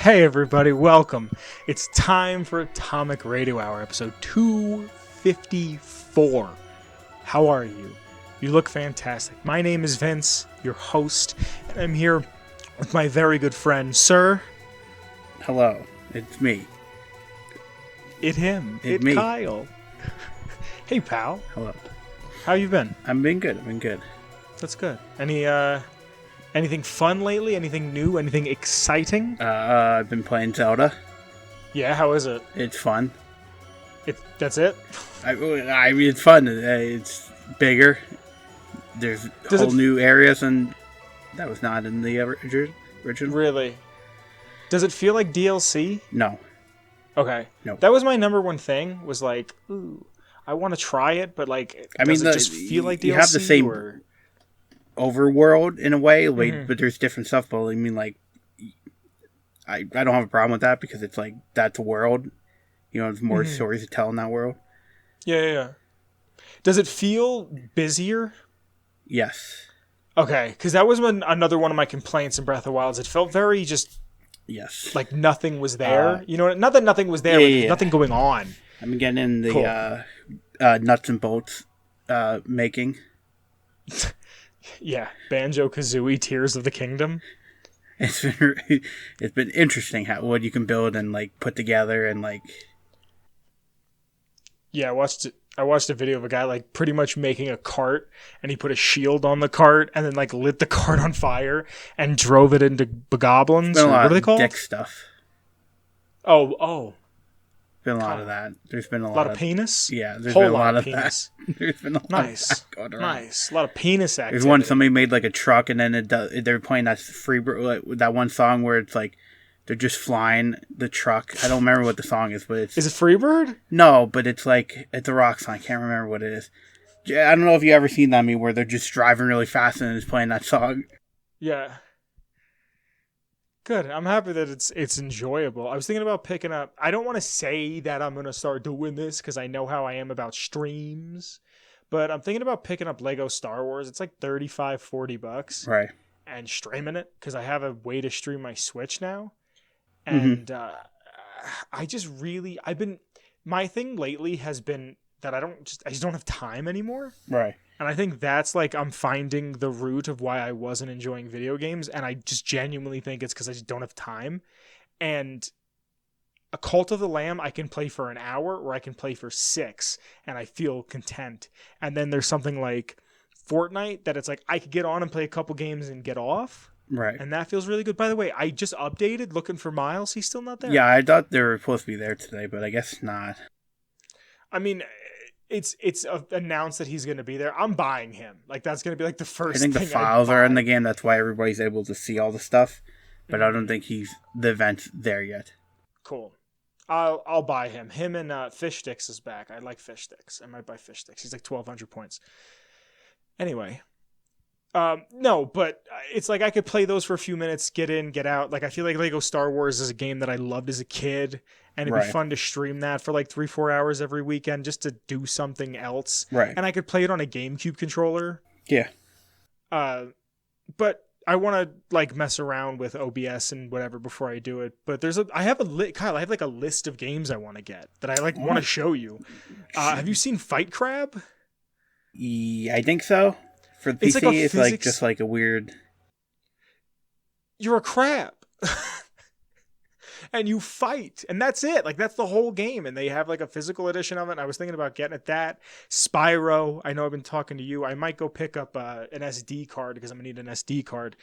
Hey everybody, welcome. It's time for Atomic Radio Hour, episode 254. How are you? You look fantastic. My name is Vince, your host, and I'm here with my very good friend, Sir. Hello, it's me. It Me. Kyle. Hey pal, Hello. how you been? I've been good. That's good. Anything fun lately? Anything new? Anything exciting? I've been playing Zelda. Yeah, how is it? It's fun. That's it? I mean, it's fun. It's bigger. There's new areas, and that was not in the original. Really? Does it feel like DLC? No. Okay. No. That was my number one thing, was like, ooh, I want to try it, but like, does it just feel like DLC? You have the same overworld in a way, Mm-hmm. but there's different stuff. But I mean, like, I don't have a problem with that because it's like, that's a world. You know, there's more stories to tell in that world. Yeah. Does it feel busier? Yes. Okay, because that was another one of my complaints in Breath of the Wild. It felt very just Yes. like nothing was there. Not that nothing was there, but there's nothing going on. I'm getting in the Cool. nuts and bolts making. Yeah, Banjo-Kazooie Tears of the Kingdom. It's been interesting what you can build and like put together and like. Yeah, I watched a video of a guy like pretty much making a cart, and he put a shield on the cart and then like lit the cart on fire and drove it into goblins. Been a lot What are they of called? dick stuff. Oh. Been a lot of that. There's been a lot of penis? Yeah, there's Whole been a lot of penis. that. There's been a lot Nice. of that going around. Nice. A lot of penis activity. There's one somebody made like a truck, and then they're playing that that one song where it's like they're just flying the truck. I don't remember what the song is, but it's Is it Freebird? no, but it's like it's a rock song. I can't remember what it is. I don't know if you ever seen that meme where they're just driving really fast and it's playing that song. Yeah. Good. I'm happy that it's enjoyable. I was thinking about picking up. I don't want to say that I'm going to start doing this because I know how I am about streams, but I'm thinking about picking up Lego Star Wars. It's like $35-$40 Right. and streaming it because I have a way to stream my Switch now. And my thing lately has been that I just don't have time anymore. Right. And I think that's like I'm finding the root of why I wasn't enjoying video games. And I just genuinely think it's because I just don't have time. And a Cult of the Lamb I can play for an hour or I can play for 6 and I feel content. And then there's something like Fortnite that it's like I could get on and play a couple games and get off. Right. And that feels really good. By the way, I just updated looking for Miles. He's still not there. Yeah, I thought they were supposed to be there today, but I guess not. I mean, it's announced that he's going to be there. I'm buying him. Like that's going to be like the first. I think the files are in the game. That's why everybody's able to see all the stuff. But I don't think the event's there yet. Cool. I'll buy him. Him and Fish Sticks is back. I like Fish Sticks. I might buy Fish Sticks. He's like 1,200 points. Anyway. No, but it's like I could play those for a few minutes, get in, get out. Like I feel like Lego Star Wars is a game that I loved as a kid, and it'd be fun to stream that for like 3-4 hours every weekend just to do something else. Right. And I could play it on a GameCube controller. Yeah. But I want to like mess around with OBS and whatever before I do it. But Kyle, I have like a list of games I want to get that I like want to show you. Have you seen Fight Crab? Yeah, I think so. For the It's PC, like it's like just like a weird. You're a crab. And you fight. And that's it. Like, that's the whole game. And they have, like, a physical edition of it. And I was thinking about getting at that. Spyro. I know I've been talking to you. I might go pick up an SD card because I'm going to need an SD card.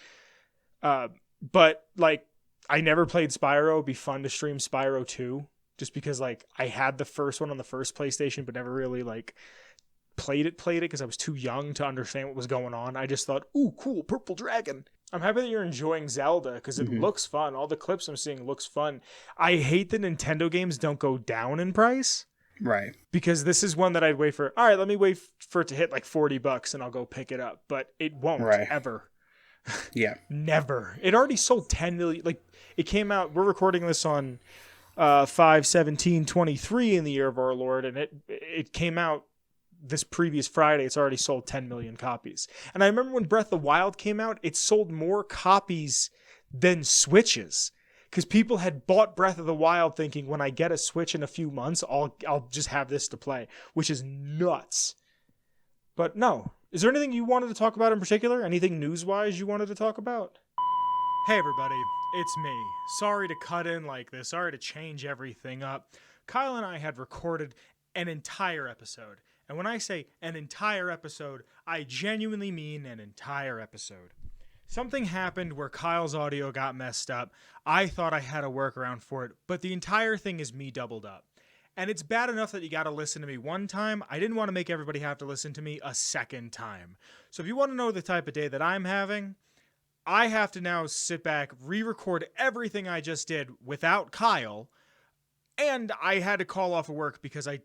But, like, I never played Spyro. It'd be fun to stream Spyro 2. Just because, like, I had the first one on the first PlayStation, but never really, like, played it because I was too young to understand what was going on. I just thought, ooh, cool, purple dragon. I'm happy that you're enjoying Zelda because it looks fun. All the clips I'm seeing looks fun. I hate that Nintendo games don't go down in price. Right. Because this is one that I'd wait for. All right, let me wait for it to hit like $40 and I'll go pick it up. But it won't ever. Yeah. Never. It already sold 10 million. Like it came out. We're recording this on 5/17/23 in the year of our Lord, and it came out this previous Friday. It's already sold 10 million copies. And I remember when Breath of the Wild came out, it sold more copies than Switches. because people had bought Breath of the Wild thinking when I get a Switch in a few months, I'll just have this to play, which is nuts. But no. Is there anything you wanted to talk about in particular? Anything news-wise you wanted to talk about? Hey everybody, it's me. Sorry to cut in like this. Sorry to change everything up. Kyle and I had recorded an entire episode. And when I say an entire episode, I genuinely mean an entire episode. Something happened where Kyle's audio got messed up. I thought I had a workaround for it, but the entire thing is me doubled up. And it's bad enough that you got to listen to me one time. I didn't want to make everybody have to listen to me a second time. So if you want to know the type of day that I'm having, I have to now sit back, re-record everything I just did without Kyle. And I had to call off of work because I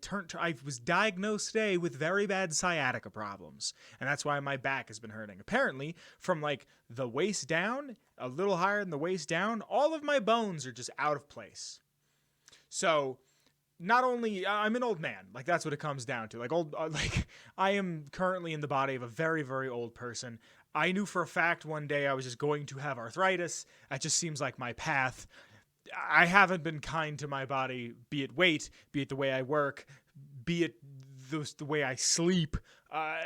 was diagnosed today with very bad sciatica problems. And that's why my back has been hurting. Apparently, from like the waist down, a little higher than the waist down, all of my bones are just out of place. So, not only I'm an old man, like that's what it comes down to. Like I am currently in the body of a very, very old person. I knew for a fact one day I was just going to have arthritis. That just seems like my path. I haven't been kind to my body, be it weight, be it the way I work, be it the way I sleep,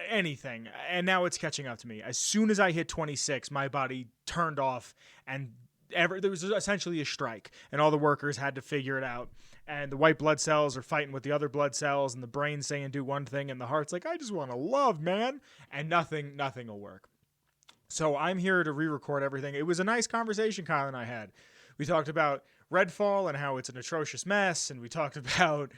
anything. And now it's catching up to me. As soon as I hit 26, my body turned off and there was essentially a strike and all the workers had to figure it out. And the white blood cells are fighting with the other blood cells and the brain's saying do one thing and the heart's like, I just want to love, man. And nothing will work. So I'm here to re-record everything. It was a nice conversation Kyle and I had. We talked about Redfall and how it's an atrocious mess, and we talked about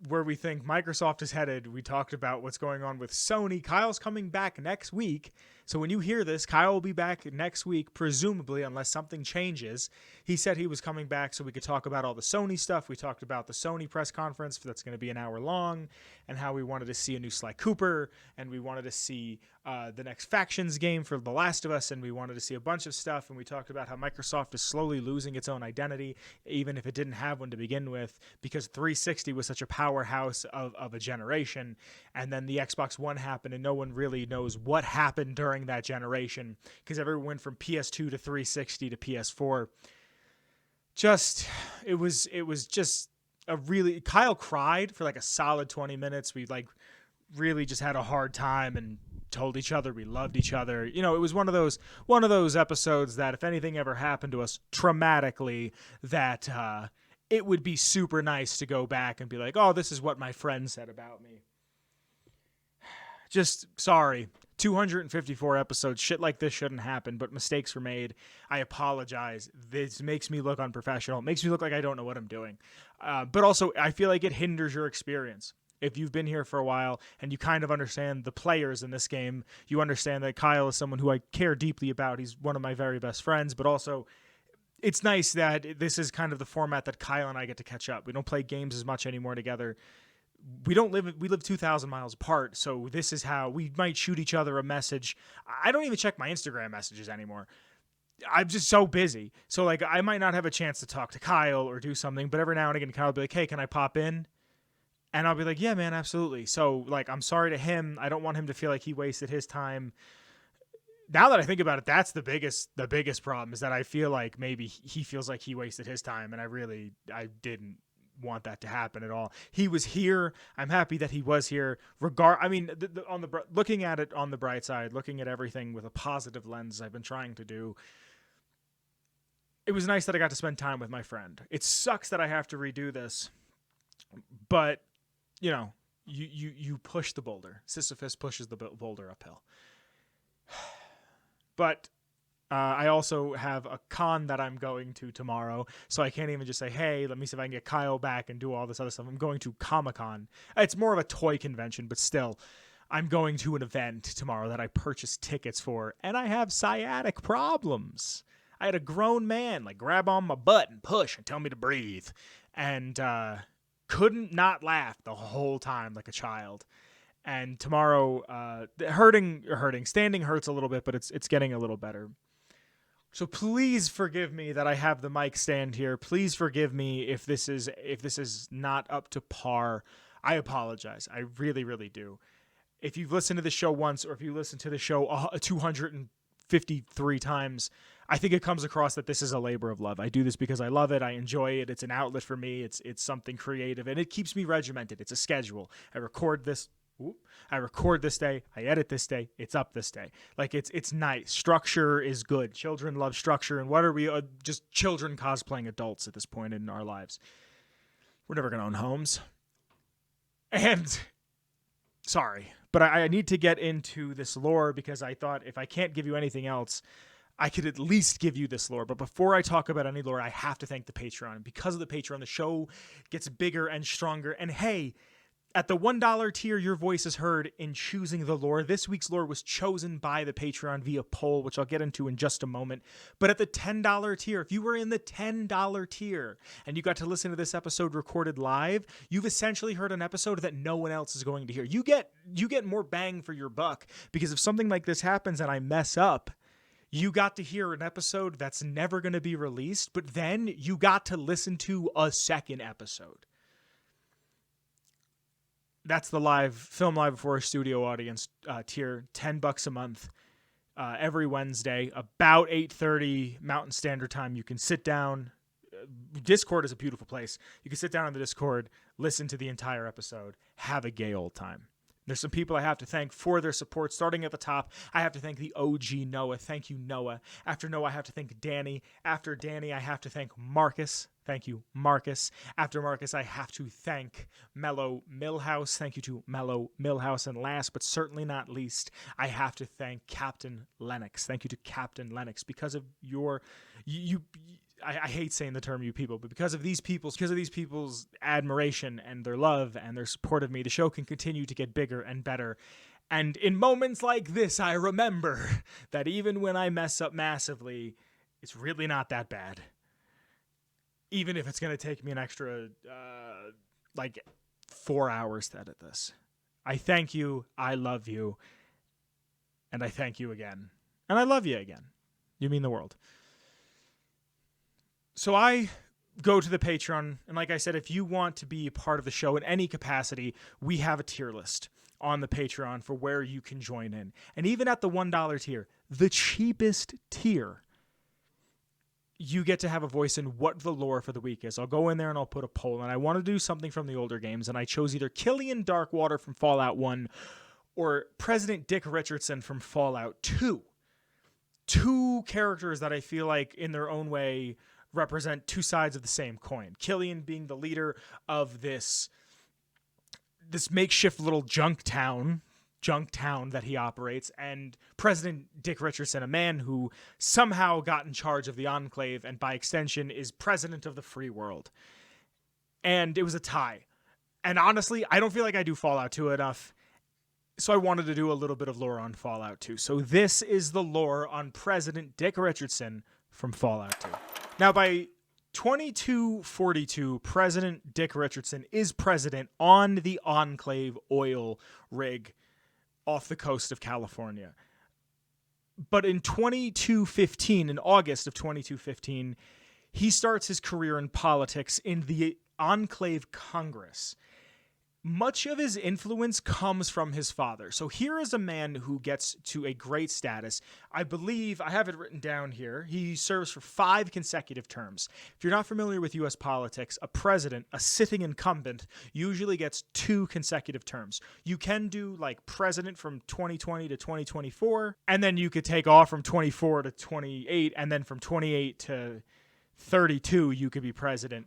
where we think Microsoft is headed. We talked about what's going on with Sony. Kyle's coming back next week. So when you hear this, Kyle will be back next week, presumably, unless something changes. He said he was coming back so we could talk about all the Sony stuff. We talked about the Sony press conference that's going to be an hour long and how we wanted to see a new Sly Cooper and we wanted to see the next Factions game for The Last of Us and we wanted to see a bunch of stuff. And we talked about how Microsoft is slowly losing its own identity, even if it didn't have one to begin with, because 360 was such a powerhouse of a generation. And then the Xbox One happened and no one really knows what happened during that generation because everyone went from PS2 to 360 to PS4. It was just a really, Kyle cried for like a solid 20 minutes. We like really just had a hard time and told each other we loved each other. You know, it was one of those episodes that if anything ever happened to us traumatically, that it would be super nice to go back and be like, oh, this is what my friend said about me. Just sorry. 254 episodes. Shit like this shouldn't happen, but mistakes were made. I apologize. This makes me look unprofessional. It makes me look like I don't know what I'm doing. But also, I feel like it hinders your experience. If you've been here for a while and you kind of understand the players in this game, you understand that Kyle is someone who I care deeply about. He's one of my very best friends, but also it's nice that this is kind of the format that Kyle and I get to catch up. We don't play games as much anymore together. We live 2,000 miles apart. So this is how we might shoot each other a message. I don't even check my Instagram messages anymore. I'm just so busy. So like, I might not have a chance to talk to Kyle or do something, but every now and again, Kyle will be like, hey, can I pop in? And I'll be like, yeah, man, absolutely. So like, I'm sorry to him. I don't want him to feel like he wasted his time. Now that I think about it, that's the biggest problem is that I feel like maybe he feels like he wasted his time. And I didn't want that to happen at all. He was here. I'm happy that he was here. Looking at it on the bright side, looking at everything with a positive lens, I've been trying to do. It was nice that I got to spend time with my friend. It sucks that I have to redo this, but you know, you push the boulder. Sisyphus pushes the boulder uphill. But I also have a con that I'm going to tomorrow, so I can't even just say, hey, let me see if I can get Kyle back and do all this other stuff. I'm going to Comic-Con. It's more of a toy convention, but still, I'm going to an event tomorrow that I purchased tickets for, and I have sciatic problems. I had a grown man like grab on my butt and push and tell me to breathe, and couldn't not laugh the whole time like a child. And tomorrow, standing hurts a little bit, but it's getting a little better. So please forgive me that I have the mic stand here. Please forgive me if this is not up to par. I apologize. I really, really do. If you've listened to the show once or if you listen to the show 253 times, I think it comes across that this is a labor of love. I do this because I love it. I enjoy it. It's an outlet for me. It's something creative, and it keeps me regimented. It's a schedule. I record this. I record this day. I edit this day. It's up this day. Like it's nice. Structure is good. Children love structure, and what are we? Just children cosplaying adults at this point in our lives. We're never gonna own homes, and sorry, but I need to get into this lore because I thought if I can't give you anything else, I could at least give you this lore. But before I talk about any lore, I have to thank the Patreon. And because of the Patreon, the show gets bigger and stronger. And hey, at the $1 tier, your voice is heard in choosing the lore. This week's lore was chosen by the Patreon via poll, which I'll get into in just a moment. But at the $10 tier, if you were in the $10 tier and you got to listen to this episode recorded live, you've essentially heard an episode that no one else is going to hear. You get more bang for your buck, because if something like this happens and I mess up, you got to hear an episode that's never going to be released, but then you got to listen to a second episode. That's the film live before a studio audience tier, $10 a month, every Wednesday, about 8:30 Mountain Standard Time. You can sit down. Discord is a beautiful place. You can sit down on the Discord, listen to the entire episode, have a gay old time. There's some people I have to thank for their support. Starting at the top, I have to thank the OG Noah. Thank you, Noah. After Noah, I have to thank Danny. After Danny, I have to thank Marcus. Thank you, Marcus. After Marcus, I have to thank Mellow Millhouse. Thank you to Mellow Millhouse. And last but certainly not least, I have to thank Captain Lennox. Thank you to Captain Lennox. Because of your... I hate saying the term "you people," but because of these people's admiration and their love and their support of me, the show can continue to get bigger and better. And in moments like this, I remember that even when I mess up massively, it's really not that bad. Even if it's going to take me an extra, 4 hours to edit this. I thank you. I love you. And I thank you again. And I love you again. You mean the world. So I go to the Patreon, and like I said, if you want to be a part of the show in any capacity, we have a tier list on the Patreon for where you can join in. And even at the $1 tier, the cheapest tier, you get to have a voice in what the lore for the week is. I'll go in there and I'll put a poll, and I want to do something from the older games, and I chose either Killian Darkwater from Fallout 1 or President Dick Richardson from Fallout 2. Two characters that I feel like in their own way represent two sides of the same coin. Killian being the leader of this makeshift little junk town that he operates, and President Dick Richardson, a man who somehow got in charge of the Enclave and by extension is president of the free world. And it was a tie. And honestly, I don't feel like I do Fallout 2 enough, so I wanted to do a little bit of lore on Fallout 2. So this is the lore on President Dick Richardson from Fallout 2. Now, by 2242, President Dick Richardson is president on the Enclave oil rig off the coast of California. But in 2215, in August of 2215, he starts his career in politics in the Enclave Congress. Much of his influence comes from his father. So here is a man who gets to a great status. I believe, I have it written down here, he serves for 5 consecutive terms. If you're not familiar with U.S. politics, a president, a sitting incumbent, usually gets 2 consecutive terms. You can do like president from 2020 to 2024, and then you could take off from 24 to 28, and then from 28 to 32, you could be president.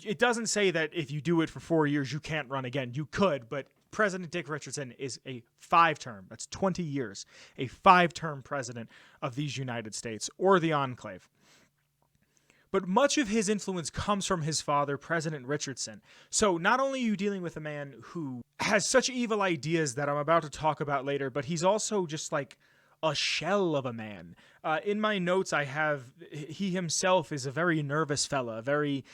It doesn't say that if you do it for 4 years, you can't run again. You could, but President Dick Richardson is a 5-term. That's 20 years. A 5-term president of these United States or the Enclave. But much of his influence comes from his father, President Richardson. So not only are you dealing with a man who has such evil ideas that I'm about to talk about later, but he's also just like a shell of a man. In my notes, I have he himself is a very nervous fella, very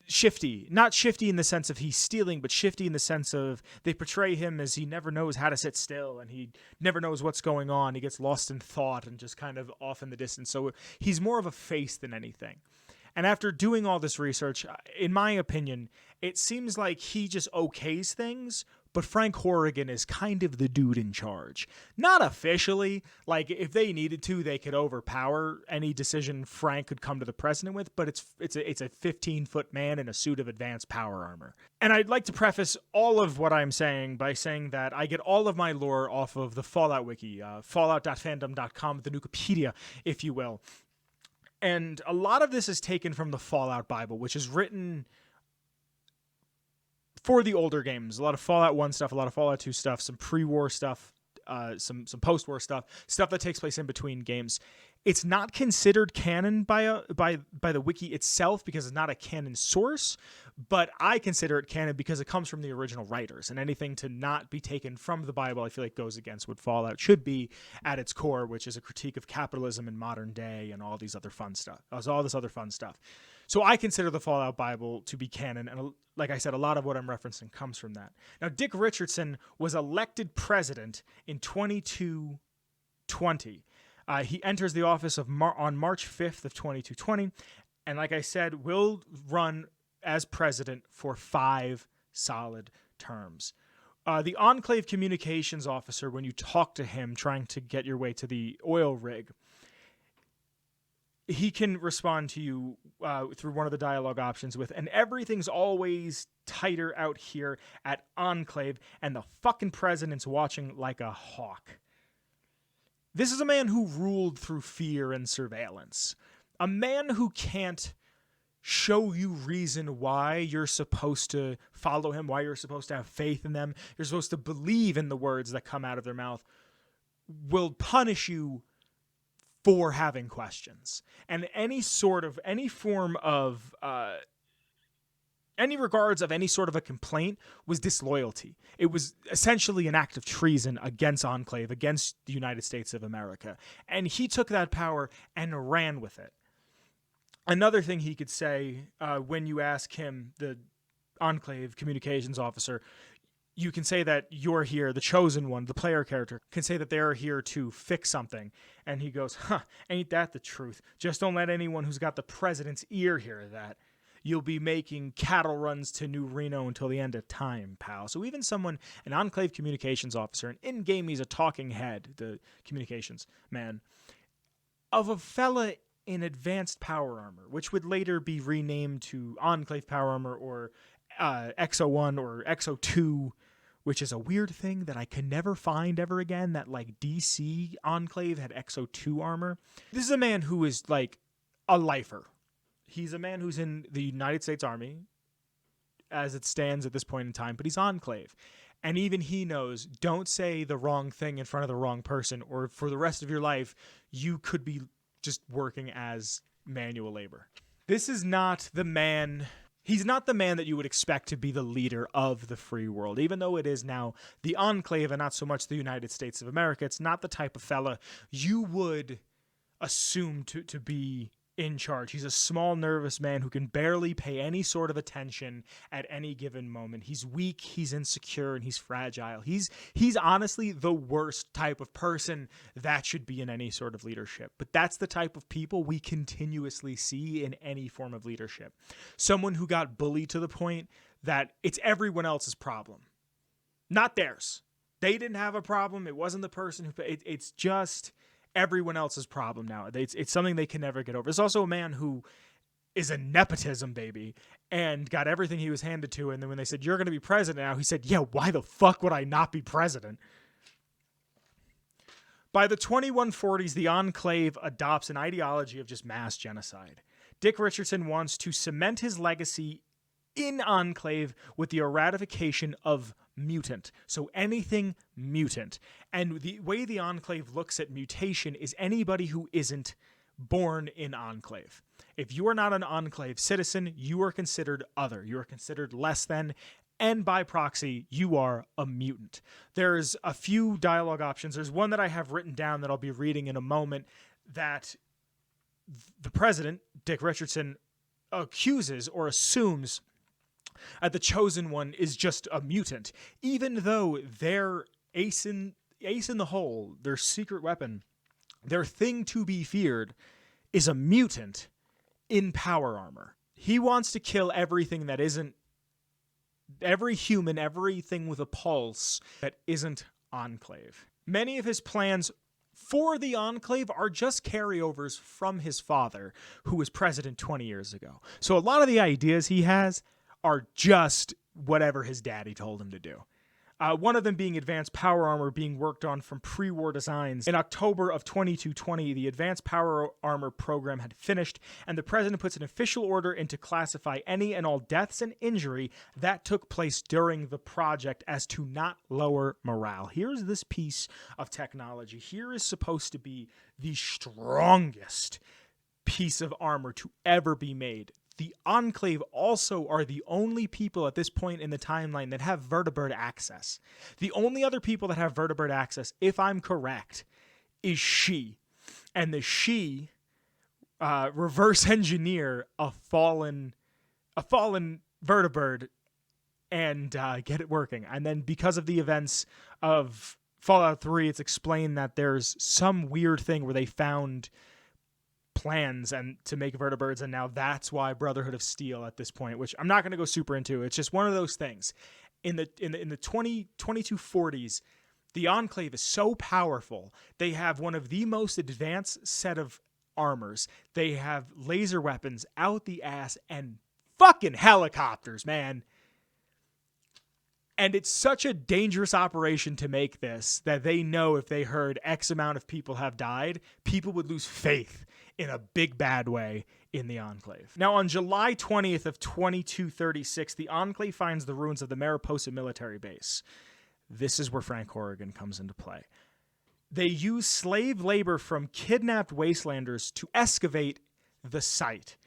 shifty. Not shifty in the sense of he's stealing, but shifty in the sense of they portray him as he never knows how to sit still and he never knows what's going on. He gets lost in thought and just kind of off in the distance. So he's more of a face than anything. And after doing all this research, in my opinion, it seems like he just okays things, but Frank Horrigan is kind of the dude in charge. Not officially. Like, if they needed to, they could overpower any decision Frank could come to the president with, but it's a 15-foot man in a suit of advanced power armor. And I'd like to preface all of what I'm saying by saying that I get all of my lore off of the Fallout wiki, fallout.fandom.com, the Nukipedia, if you will. And a lot of this is taken from the Fallout Bible, which is written for the older games. A lot of Fallout 1 stuff, a lot of Fallout 2 stuff, some pre-war stuff, some post-war stuff that takes place in between games. It's not considered canon by the wiki itself because it's not a canon source, but I consider it canon because it comes from the original writers, and anything to not be taken from the Bible I feel like goes against what Fallout should be at its core, which is a critique of capitalism in modern day and all this other fun stuff. So I consider the Fallout Bible to be canon, and like I said, a lot of what I'm referencing comes from that. Now, Dick Richardson was elected president in 2220. He enters the office on March 5th of 2220, and like I said, will run as president for 5 solid terms. The Enclave communications officer, when you talk to him trying to get your way to the oil rig, he can respond to you through one of the dialogue options with, and everything's always tighter out here at Enclave, and the fucking president's watching like a hawk. This is a man who ruled through fear and surveillance. A man who can't show you reason why you're supposed to follow him, why you're supposed to have faith in them, you're supposed to believe in the words that come out of their mouth, will punish you for having questions. And any regards of any sort of a complaint was disloyalty. It was essentially an act of treason against Enclave, against the United States of America. And he took that power and ran with it. Another thing he could say when you ask him, the Enclave communications officer, you can say that you're here, the chosen one, the player character, can say that they're here to fix something. And he goes, ain't that the truth? Just don't let anyone who's got the president's ear hear that. You'll be making cattle runs to New Reno until the end of time, pal. So even an Enclave communications officer, and in-game he's a talking head, the communications man, of a fella in advanced power armor, which would later be renamed to Enclave Power Armor or XO1 or XO2, which is a weird thing that I can never find ever again, that like DC Enclave had XO2 armor. This is a man who is like a lifer. He's a man who's in the United States Army as it stands at this point in time, but he's Enclave. And even he knows, don't say the wrong thing in front of the wrong person, or for the rest of your life, you could be just working as manual labor. This is not the man. He's not the man that you would expect to be the leader of the free world, even though it is now the Enclave and not so much the United States of America. It's not the type of fella you would assume to be in charge. He's a small, nervous man who can barely pay any sort of attention at any given moment. He's weak, he's insecure, and he's fragile. He's honestly the worst type of person that should be in any sort of leadership. But that's the type of people we continuously see in any form of leadership. Someone who got bullied to the point that it's everyone else's problem, not theirs. They didn't have a problem. It wasn't the person who... It's just everyone else's problem now. It's something they can never get over. There's also a man who is a nepotism baby and got everything he was handed to, and then when they said, you're going to be president now, he said, yeah, why the fuck would I not be president? By the 2140s, the Enclave adopts an ideology of just mass genocide. Dick Richardson wants to cement his legacy in Enclave with the eradication of mutant. So anything mutant. And the way the Enclave looks at mutation is anybody who isn't born in Enclave. If you are not an Enclave citizen, you are considered other. You are considered less than, and by proxy, you are a mutant. There's a few dialogue options. There's one that I have written down that I'll be reading in a moment that the president, Dick Richardson, accuses or assumes the chosen one is just a mutant, even though their ace in the hole, their secret weapon, their thing to be feared, is a mutant in power armor. He wants to kill everything that isn't every human, everything with a pulse that isn't Enclave. Many of his plans for the Enclave are just carryovers from his father, who was president 20 years ago. So a lot of the ideas he has are just whatever his daddy told him to do. One of them being advanced power armor being worked on from pre-war designs. In October of 2220, the advanced power armor program had finished, and the president puts an official order in to classify any and all deaths and injury that took place during the project as to not lower morale. Here's this piece of technology. Here is supposed to be the strongest piece of armor to ever be made. The Enclave also are the only people at this point in the timeline that have vertebrate access. The only other people that have vertebrate access, if I'm correct, is she. And the she reverse engineer a fallen vertebrate and get it working. And then because of the events of Fallout 3, it's explained that there's some weird thing where they found plans and to make vertebrates, and now that's why Brotherhood of Steel at this point, which I'm not going to go super into. It's just one of those things. In the 2240s, the Enclave is so powerful. They have one of the most advanced set of armors. They have laser weapons out the ass and fucking helicopters, man. And it's such a dangerous operation to make this that they know if they heard X amount of people have died, people would lose faith in a big bad way in the Enclave. Now, on July 20th of 2236, the Enclave finds the ruins of the Mariposa military base. This is where Frank Horrigan comes into play. They use slave labor from kidnapped wastelanders to excavate the site.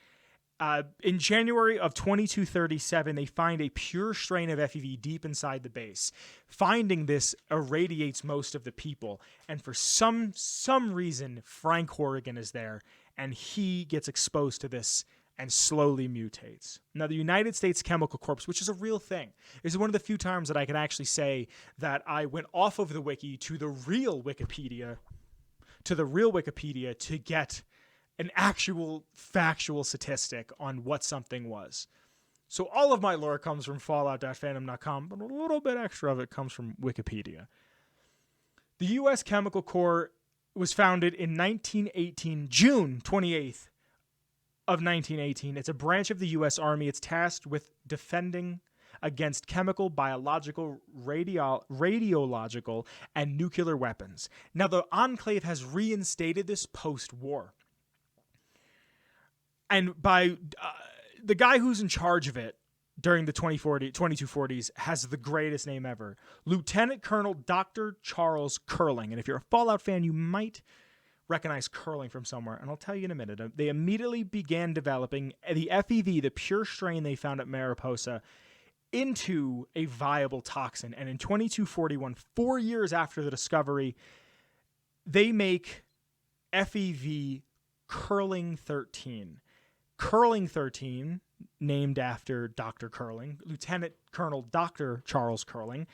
In January of 2237, they find a pure strain of FEV deep inside the base. Finding this irradiates most of the people, and for some reason, Frank Horrigan is there, and he gets exposed to this and slowly mutates. Now, the United States Chemical Corps, which is a real thing, is one of the few times that I can actually say that I went off of the wiki to the real Wikipedia, to get an actual factual statistic on what something was. So all of my lore comes from fallout.fandom.com, but a little bit extra of it comes from Wikipedia. The U.S. Chemical Corps was founded in 1918, June 28th of 1918. It's a branch of the U.S. Army. It's tasked with defending against chemical, biological, radiological, and nuclear weapons. Now, the Enclave has reinstated this post-war. And by the guy who's in charge of it during the 2240s has the greatest name ever, Lieutenant Colonel Dr. Charles Curling. And if you're a Fallout fan, you might recognize Curling from somewhere, and I'll tell you in a minute. They immediately began developing the FEV, the pure strain they found at Mariposa, into a viable toxin. And in 2241, 4 years after the discovery, they make FEV Curling 13. Curling 13, named after Dr. Curling, Lieutenant Colonel Dr. Charles Curling,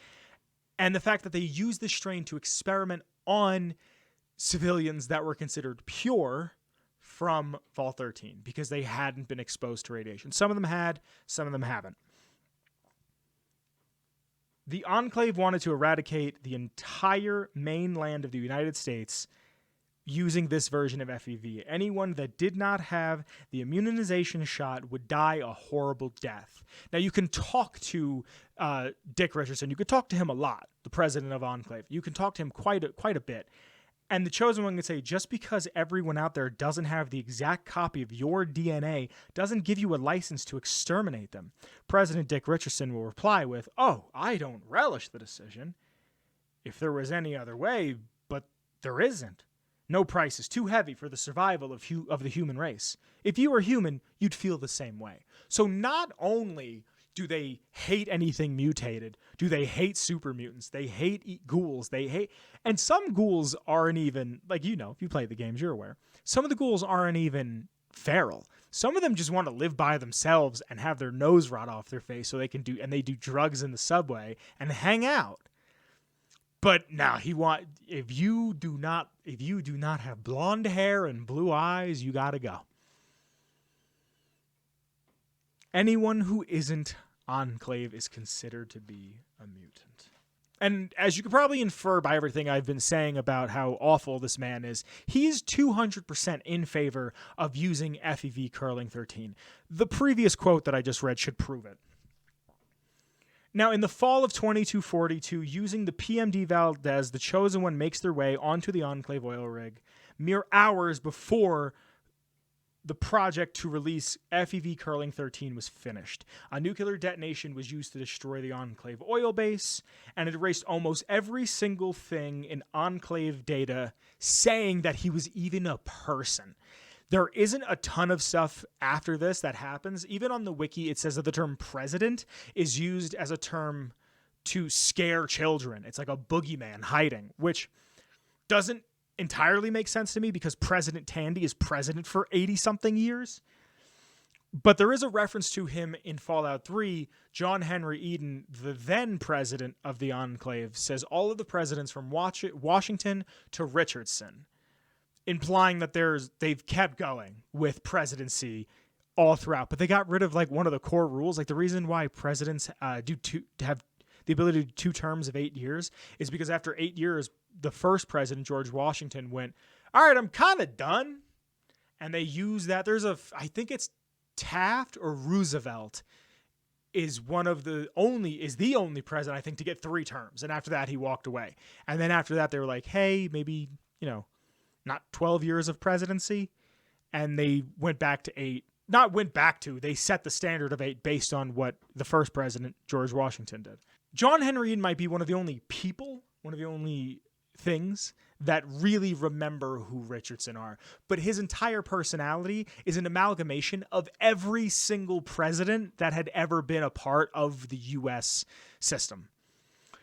and the fact that they used this strain to experiment on civilians that were considered pure from Fall 13 because they hadn't been exposed to radiation. Some of them had, some of them haven't. The Enclave wanted to eradicate the entire mainland of the United States using this version of FEV. Anyone that did not have the immunization shot would die a horrible death. Now, you can talk to Dick Richardson. You could talk to him a lot, the president of Enclave. You can talk to him quite a bit. And the Chosen One can say, just because everyone out there doesn't have the exact copy of your DNA doesn't give you a license to exterminate them. President Dick Richardson will reply with, "Oh, I don't relish the decision. If there was any other way, but there isn't. No price is too heavy for the survival of the human race. If you were human, you'd feel the same way." So not only do they hate anything mutated, do they hate super mutants, they hate ghouls, and some ghouls aren't even, like, you know, if you play the games, you're aware. Some of the ghouls aren't even feral. Some of them just want to live by themselves and have their nose rot off their face so they can do drugs in the subway and hang out. But now if you do not have blonde hair and blue eyes, you gotta go. Anyone who isn't Enclave is considered to be a mutant. And as you could probably infer by everything I've been saying about how awful this man is, he is 200% in favor of using FEV curling 13. The previous quote that I just read should prove it. Now, in the fall of 2242, using the PMD Valdez, the Chosen One makes their way onto the Enclave oil rig mere hours before the project to release FEV Curling 13 was finished. A nuclear detonation was used to destroy the Enclave oil base, and it erased almost every single thing in Enclave data saying that he was even a person. There isn't a ton of stuff after this that happens. Even on the wiki, it says that the term president is used as a term to scare children. It's like a boogeyman hiding, which doesn't entirely make sense to me because President Tandy is president for 80-something years. But there is a reference to him in Fallout 3. John Henry Eden, the then president of the Enclave, says all of the presidents from Washington to Richardson, implying that they've kept going with presidency all throughout. But they got rid of like one of the core rules. Like the reason why presidents have the ability to do 2 terms of 8 years is because after 8 years, the first president, George Washington, went, all right, I'm kind of done. And they use that. I think it's Taft or Roosevelt is the only president, I think, to get 3 terms. And after that, he walked away. And then after that, they were like, hey, maybe, not 12 years of presidency. And they went back to 8. They set the standard of 8 based on what the first president, George Washington, did. John Henry Eden might be one of the only things that really remember who Richardson are. But his entire personality is an amalgamation of every single president that had ever been a part of the U.S. system.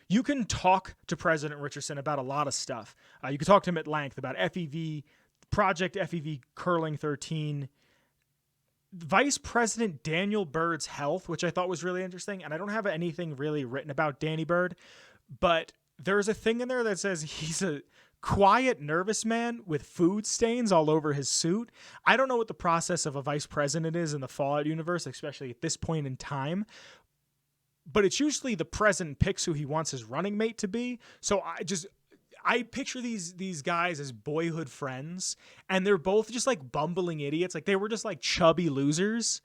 You can talk to President Richardson about a lot of stuff. You can talk to him at length about FEV, Project FEV Curling 13, Vice President Daniel Byrd's health, which I thought was really interesting. And I don't have anything really written about Danny Byrd, but there's a thing in there that says he's a quiet, nervous man with food stains all over his suit. I don't know what the process of a vice president is in the Fallout universe, especially at this point in time, but it's usually the president picks who he wants his running mate to be. So I picture these guys as boyhood friends, and they're both just like bumbling idiots. Like they were just like chubby losers.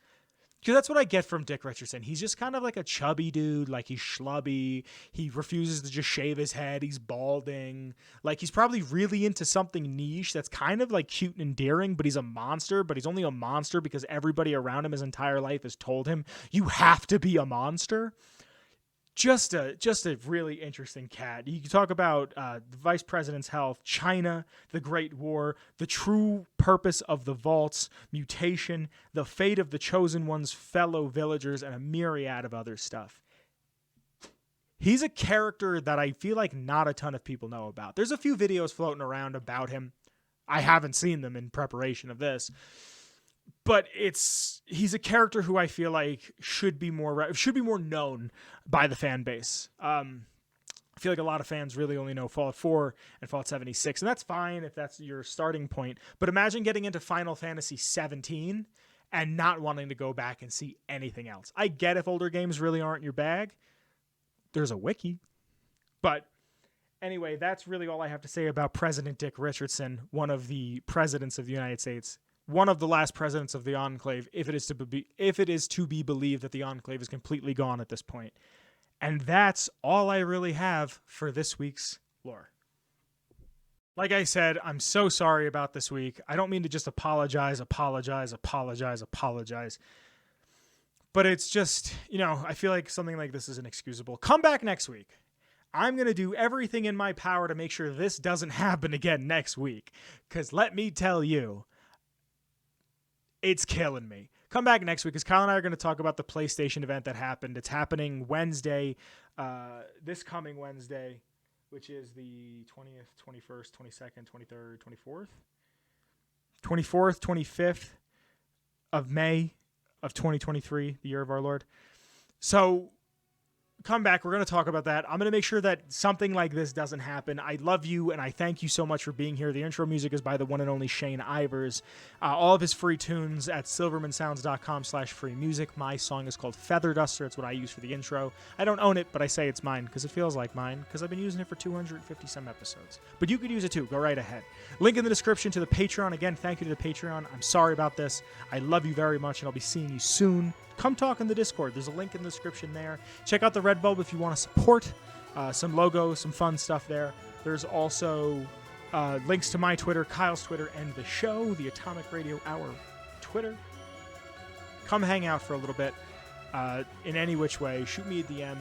Because that's what I get from Dick Richardson. He's just kind of like a chubby dude. Like he's schlubby. He refuses to just shave his head. He's balding. Like he's probably really into something niche that's kind of like cute and endearing, but he's a monster. But he's only a monster because everybody around him his entire life has told him, you have to be a monster. Just a really interesting cat. You can talk about the vice president's health, China, the Great War, the true purpose of the vaults, mutation, the fate of the Chosen One's fellow villagers, and a myriad of other stuff. He's a character that I feel like not a ton of people know about. There's a few videos floating around about him. I haven't seen them in preparation of this. But he's a character who I feel like should be more known by the fan base. I feel like a lot of fans really only know Fallout 4 and Fallout 76, and that's fine if that's your starting point. But imagine getting into Final Fantasy 17 and not wanting to go back and see anything else. I get if older games really aren't your bag. There's a wiki. But anyway, that's really all I have to say about President Dick Richardson, one of the presidents of the United States. One of the last presidents of the Enclave, if it is to be believed that the Enclave is completely gone at this point. And that's all I really have for this week's lore. Like I said, I'm so sorry about this week. I don't mean to just apologize. But it's just, I feel like something like this is inexcusable. Come back next week. I'm going to do everything in my power to make sure this doesn't happen again next week. Because let me tell you, it's killing me. Come back next week because Kyle and I are going to talk about the PlayStation event that happened. It's happening Wednesday, this coming Wednesday, which is the 20th, 21st, 22nd, 23rd, 24th? 24th, 25th of May of 2023, the year of our Lord. So come back. We're going to talk about that. I'm going to make sure that something like this doesn't happen. I love you, and I thank you so much for being here. The intro music is by the one and only Shane Ivers. All of his free tunes at silvermansounds.com/free music. My song is called Feather Duster. It's what I use for the intro. I don't own it, but I say it's mine because it feels like mine because I've been using it for 250 some episodes. But you could use it too. Go right ahead. Link in the description to the Patreon. Again, thank you to the Patreon. I'm sorry about this. I love you very much, and I'll be seeing you soon. Come talk in the Discord. There's a link in the description there. Check out the Redbulb if you want to support. Some logos, some fun stuff there. There's also links to my Twitter, Kyle's Twitter, and the show, the Atomic Radio Hour Twitter. Come hang out for a little bit in any which way. Shoot me a DM.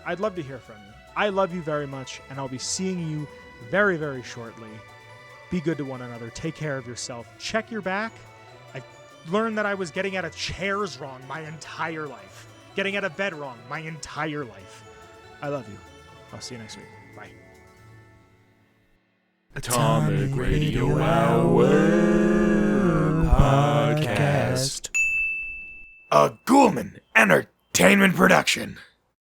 I'd love to hear from you. I love you very much, and I'll be seeing you very, very shortly. Be good to one another. Take care of yourself. Check your back. Learned that I was getting out of chairs wrong my entire life. Getting out of bed wrong my entire life. I love you. I'll see you next week. Bye. Atomic Radio Hour Podcast. A Ghoulman Entertainment production.